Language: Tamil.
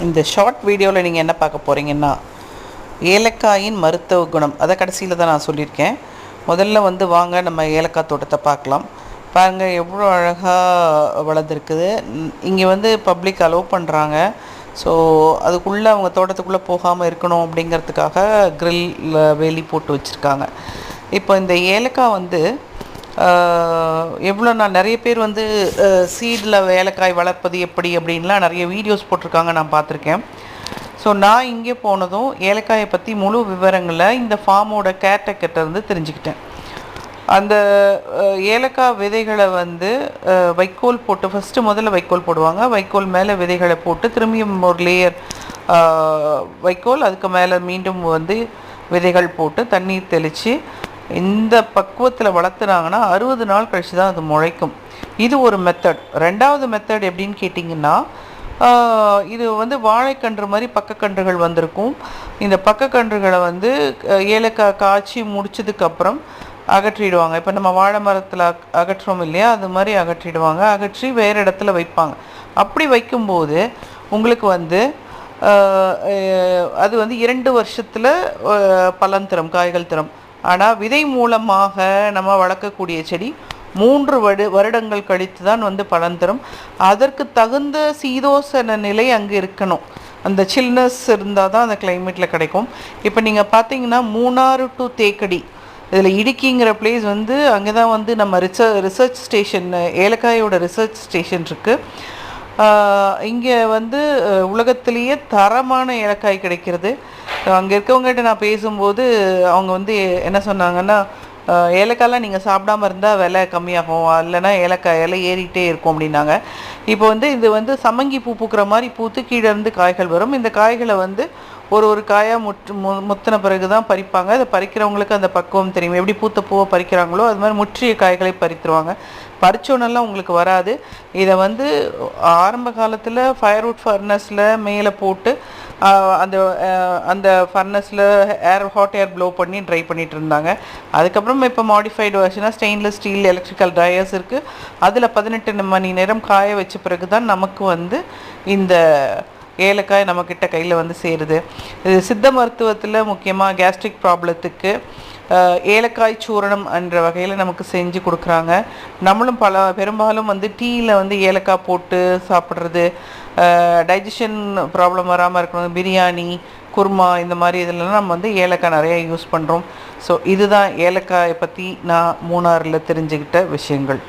இந்த ஷார்ட் வீடியோவில் நீங்கள் என்ன பார்க்க போகிறீங்கன்னா, ஏலக்காயின் மருத்துவ குணம் அதை கடைசியில் தான் நான் சொல்லியிருக்கேன். முதல்ல வாங்க நம்ம ஏலக்காய் தோட்டத்தை பார்க்கலாம். பாருங்கள் எவ்வளோ அழகாக வளர்ந்துருக்குது. இங்கே பப்ளிக் அலோவ் பண்ணுறாங்க. ஸோ அதுக்குள்ளே அவங்க தோட்டத்துக்குள்ளே போகாமல் இருக்கணும் அப்படிங்கிறதுக்காக கிரில் வேலி போட்டு வச்சுருக்காங்க. இப்போ இந்த ஏலக்காய் எவ்வளோ நான் நிறைய பேர் சீடில் ஏலக்காய் வளர்ப்பது எப்படி அப்படின்லாம் நிறைய வீடியோஸ் போட்டிருக்காங்க, நான் பார்த்துருக்கேன். ஸோ நான் இங்கே போனதும் ஏலக்காயை பற்றி முழு விவரங்களை இந்த ஃபார்மோட கேர்டேக்கர்கிட்ட தெரிஞ்சுக்கிட்டேன். அந்த ஏலக்காய் விதைகளை வைக்கோல் போட்டு முதல்ல வைக்கோல் போடுவாங்க. வைக்கோல் மேலே விதைகளை போட்டு திரும்பியும் ஒரு லேயர் வைக்கோல், அதுக்கு மேலே மீண்டும் விதைகள் போட்டு தண்ணீர் தெளித்து இந்த பக்குவத்தில் வளர்த்துனாங்கன்னா 60 நாள் கழித்து தான் அது முளைக்கும். இது ஒரு மெத்தட். ரெண்டாவது மெத்தட் எப்படின்னு கேட்டிங்கன்னா, இது வாழைக்கன்று மாதிரி பக்கக்கன்றுகள் வந்திருக்கும். இந்த பக்கக்கன்றுகளை ஏலக்காய் காய்ச்சி முடிச்சதுக்கப்புறம் அகற்றிடுவாங்க. இப்போ நம்ம வாழை மரத்தில் அகற்றுறோம் இல்லையா, அது மாதிரி அகற்றிடுவாங்க. அகற்றி வேறு இடத்துல வைப்பாங்க. அப்படி வைக்கும்போது உங்களுக்கு அது 2 வருஷத்தில் பலன் தரும், காய்கள் தரும். ஆனால் விதை மூலமாக நம்ம வளர்க்கக்கூடிய செடி 3 வருடங்கள் கழித்து தான் பலன் தரும். அதற்கு தகுந்த சீதோசன நிலை அங்கே இருக்கணும். அந்த சில்னஸ் இருந்தால் தான் அந்த கிளைமேட்டில் கிடைக்கும். இப்போ நீங்கள் பார்த்தீங்கன்னா மூணாறு டு தேக்கடி, இதில் இடுக்கிங்கிற பிளேஸ் அங்கே தான் நம்ம ரிசர்ச் ஸ்டேஷன், ஏலக்காயோட ரிசர்ச் ஸ்டேஷன் இருக்குது. இங்கே உலகத்திலேயே தரமான ஏலக்காய் கிடைக்கிறது. அங்கே இருக்கவங்ககிட்ட நான் பேசும்போது அவங்க என்ன சொன்னாங்கன்னா, ஏலக்காயெலாம் நீங்கள் சாப்பிடாமல் இருந்தால் விலை கம்மியாகும், இல்லைன்னா ஏலக்காய் இலை ஏறிக்கிட்டே இருக்கும் அப்படின்னாங்க. இப்போ இது சம்மங்கி பூ பூக்கிற மாதிரி பூத்து கீழே இருந்து காய்கள் வரும். இந்த காய்களை ஒரு காயாக முத்தின பிறகு தான் பறிப்பாங்க. அதை பறிக்கிறவங்களுக்கு அந்த பக்குவம் தெரியும். எப்படி பூத்த பூவை பறிக்கிறாங்களோ அது மாதிரி முற்றிய காய்களை பறித்துருவாங்க. பறிச்சோன்னெல்லாம் உங்களுக்கு வராது. இதை ஆரம்ப காலத்தில் ஃபயர்வுட் ஃபர்னஸில் மேலே போட்டு அந்த ஃபர்னஸில் ஹாட் ஏர் ப்ளோ பண்ணி ட்ரை பண்ணிகிட்டு இருந்தாங்க. அதுக்கப்புறம் இப்போ மாடிஃபைடு வெர்ஷனாக ஸ்டெயின்லெஸ் ஸ்டீல் எலக்ட்ரிக்கல் ட்ரையர்ஸ் இருக்குது. அதில் 18 மணி நேரம் காய வச்ச பிறகு தான் நமக்கு இந்த ஏலக்காய் நம்மக்கிட்ட கையில் சேருது. இது சித்த மருத்துவத்தில் முக்கியமாக கேஸ்ட்ரிக் ப்ராப்ளத்துக்கு ஏலக்காய் சூரணம் என்ற வகையில் நமக்கு செஞ்சு கொடுக்குறாங்க. நம்மளும் பெரும்பாலும் டீயில் ஏலக்காய் போட்டு சாப்பிட்றது, டைஜஷன் ப்ராப்ளம் வராமல் இருக்கணும், பிரியாணி, குருமா, இந்த மாதிரி இதிலலாம் நம்ம ஏலக்காய் நிறையா யூஸ் பண்ணுறோம். ஸோ இதுதான் ஏலக்காயை பற்றி நான் மூணாறில் தெரிஞ்சுக்கிட்ட விஷயங்கள்.